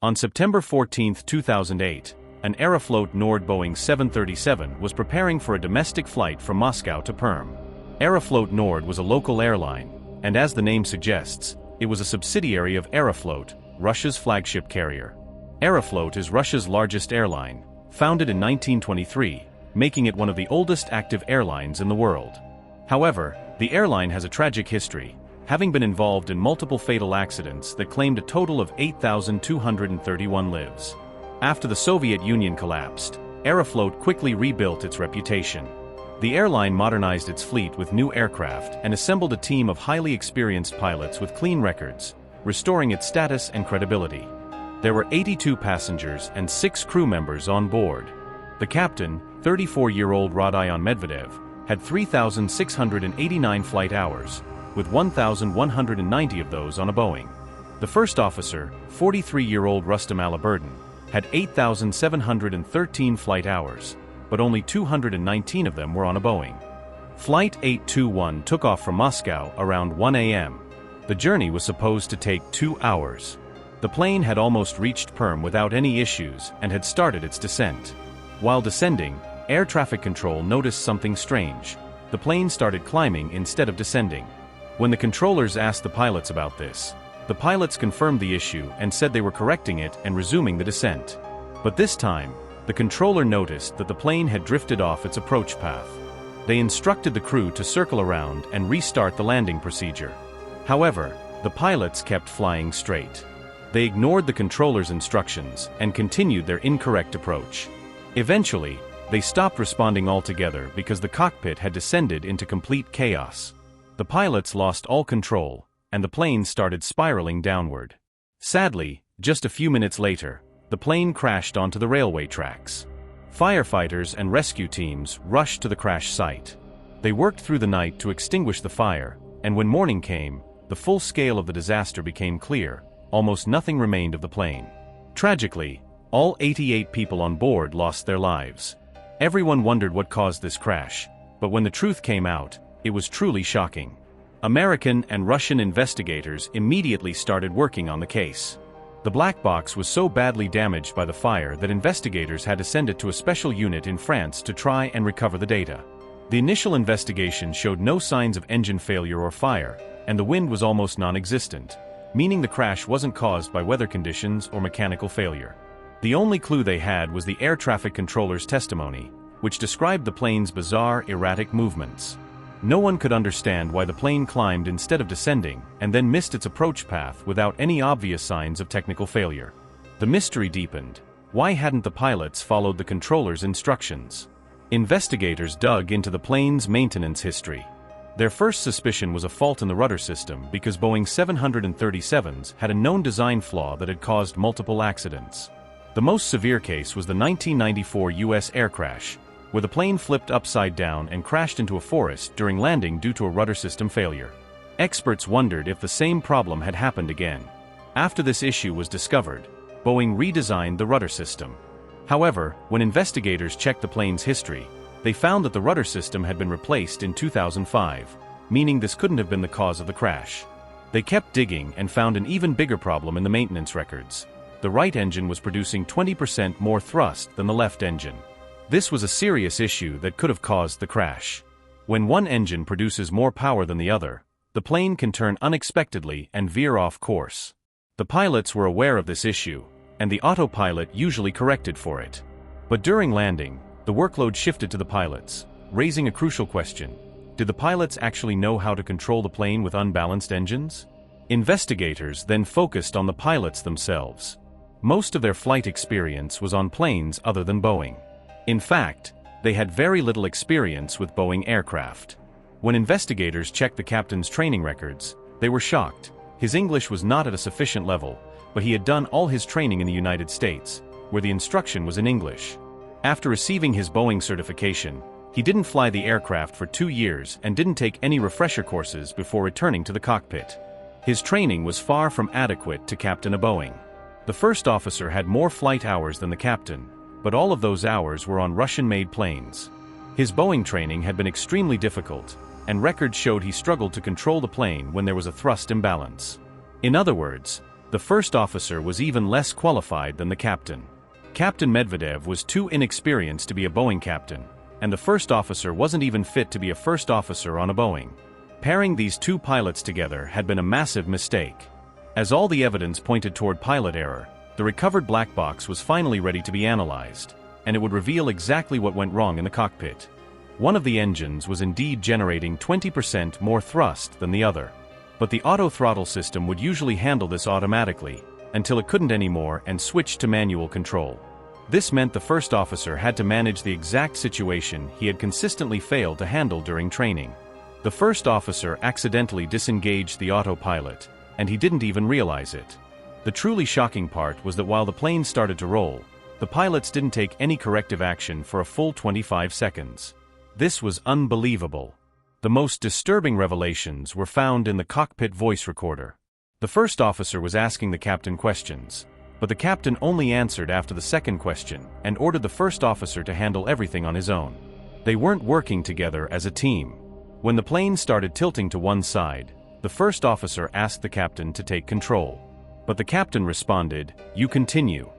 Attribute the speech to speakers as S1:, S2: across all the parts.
S1: On September 14, 2008, an Aeroflot-Nord Boeing 737 was preparing for a domestic flight from Moscow to Perm. Aeroflot-Nord was a local airline, and as the name suggests, it was a subsidiary of Aeroflot, Russia's flagship carrier. Aeroflot is Russia's largest airline, founded in 1923, making it one of the oldest active airlines in the world. However, the airline has a tragic history, having been involved in multiple fatal accidents that claimed a total of 8,231 lives. After the Soviet Union collapsed, Aeroflot quickly rebuilt its reputation. The airline modernized its fleet with new aircraft and assembled a team of highly experienced pilots with clean records, restoring its status and credibility. There were 82 passengers and 6 crew members on board. The captain, 34-year-old Rodion Medvedev, had 3,689 flight hours, with 1,190 of those on a Boeing. The first officer, 43-year-old Rustam Aliberdin, had 8,713 flight hours, but only 219 of them were on a Boeing. Flight 821 took off from Moscow around 1 a.m. The journey was supposed to take 2 hours. The plane had almost reached Perm without any issues and had started its descent. While descending, air traffic control noticed something strange. The plane started climbing instead of descending. When the controllers asked the pilots about this, the pilots confirmed the issue and said they were correcting it and resuming the descent. But this time, the controller noticed that the plane had drifted off its approach path. They instructed the crew to circle around and restart the landing procedure. However, the pilots kept flying straight. They ignored the controller's instructions and continued their incorrect approach. Eventually, they stopped responding altogether because the cockpit had descended into complete chaos. The pilots lost all control, and the plane started spiraling downward. Sadly, just a few minutes later, the plane crashed onto the railway tracks. Firefighters and rescue teams rushed to the crash site. They worked through the night to extinguish the fire, and when morning came, the full scale of the disaster became clear. Almost nothing remained of the plane. Tragically, all 88 people on board lost their lives. Everyone wondered what caused this crash, but when the truth came out, it was truly shocking. American and Russian investigators immediately started working on the case. The black box was so badly damaged by the fire that investigators had to send it to a special unit in France to try and recover the data. The initial investigation showed no signs of engine failure or fire, and the wind was almost non-existent, meaning the crash wasn't caused by weather conditions or mechanical failure. The only clue they had was the air traffic controller's testimony, which described the plane's bizarre, erratic movements. No one could understand why the plane climbed instead of descending and then missed its approach path without any obvious signs of technical failure. The mystery deepened. Why hadn't the pilots followed the controller's instructions? Investigators dug into the plane's maintenance history. Their first suspicion was a fault in the rudder system because Boeing 737s had a known design flaw that had caused multiple accidents. The most severe case was the 1994 U.S. air crash, where the plane flipped upside down and crashed into a forest during landing due to a rudder system failure. Experts wondered if the same problem had happened again. After this issue was discovered, Boeing redesigned the rudder system. However, when investigators checked the plane's history, they found that the rudder system had been replaced in 2005, meaning this couldn't have been the cause of the crash. They kept digging and found an even bigger problem in the maintenance records. The right engine was producing 20% more thrust than the left engine. This was a serious issue that could have caused the crash. When one engine produces more power than the other, the plane can turn unexpectedly and veer off course. The pilots were aware of this issue, and the autopilot usually corrected for it. But during landing, the workload shifted to the pilots, raising a crucial question. Did the pilots actually know how to control the plane with unbalanced engines? Investigators then focused on the pilots themselves. Most of their flight experience was on planes other than Boeing. In fact, they had very little experience with Boeing aircraft. When investigators checked the captain's training records, they were shocked. His English was not at a sufficient level, but he had done all his training in the United States, where the instruction was in English. After receiving his Boeing certification, he didn't fly the aircraft for 2 years and didn't take any refresher courses before returning to the cockpit. His training was far from adequate to captain a Boeing. The first officer had more flight hours than the captain, but all of those hours were on Russian-made planes. His Boeing training had been extremely difficult, and records showed he struggled to control the plane when there was a thrust imbalance. In other words, the The first officer was even less qualified than the captain. Captain Medvedev was too inexperienced to be a Boeing captain, and the first officer wasn't even fit to be a first officer on a Boeing. Pairing these two pilots together had been a massive mistake. As all the evidence pointed toward pilot error, the recovered black box was finally ready to be analyzed, and it would reveal exactly what went wrong in the cockpit. One of the engines was indeed generating 20% more thrust than the other. But the auto-throttle system would usually handle this automatically, until it couldn't anymore and switched to manual control. This meant the first officer had to manage the exact situation he had consistently failed to handle during training. The first officer accidentally disengaged the autopilot, and he didn't even realize it. The truly shocking part was that while the plane started to roll, the pilots didn't take any corrective action for a full 25 seconds. This was unbelievable. The most disturbing revelations were found in the cockpit voice recorder. The first officer was asking the captain questions, but the captain only answered after the second question and ordered the first officer to handle everything on his own. They weren't working together as a team. When the plane started tilting to one side, the first officer asked the captain to take control. But the captain responded, "You continue."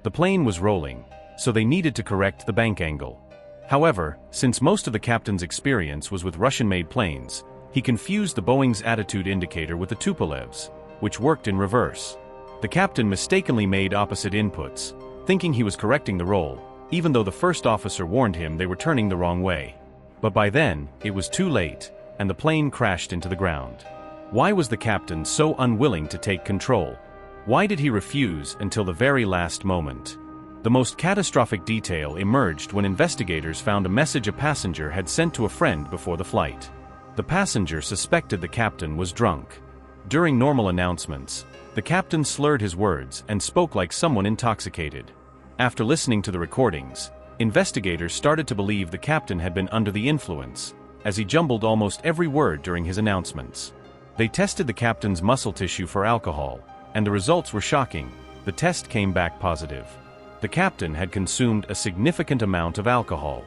S1: The plane was rolling, so they needed to correct the bank angle. However, since most of the captain's experience was with Russian-made planes, he confused the Boeing's attitude indicator with the Tupolev's, which worked in reverse. The captain mistakenly made opposite inputs, thinking he was correcting the roll, even though the first officer warned him they were turning the wrong way. But by then, it was too late, and the plane crashed into the ground. Why was the captain so unwilling to take control? Why did he refuse until the very last moment? The most catastrophic detail emerged when investigators found a message a passenger had sent to a friend before the flight. The passenger suspected the captain was drunk. During normal announcements, the captain slurred his words and spoke like someone intoxicated. After listening to the recordings, investigators started to believe the captain had been under the influence, as he jumbled almost every word during his announcements. They tested the captain's muscle tissue for alcohol, and the results were shocking. The test came back positive. The captain had consumed a significant amount of alcohol.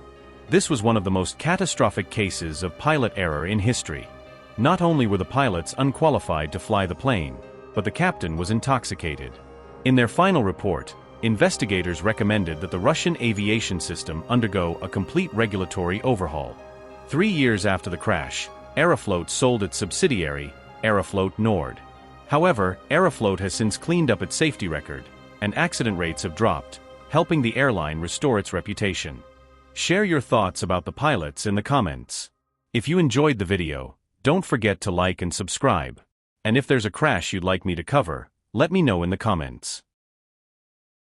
S1: This was one of the most catastrophic cases of pilot error in history. Not only were the pilots unqualified to fly the plane, but the captain was intoxicated. In their final report, investigators recommended that the Russian aviation system undergo a complete regulatory overhaul. 3 years after the crash, Aeroflot sold its subsidiary, Aeroflot-Nord. However, Aeroflot has since cleaned up its safety record, and accident rates have dropped, helping the airline restore its reputation. Share your thoughts about the pilots in the comments. If you enjoyed the video, don't forget to like and subscribe. And if there's a crash you'd like me to cover, let me know in the comments.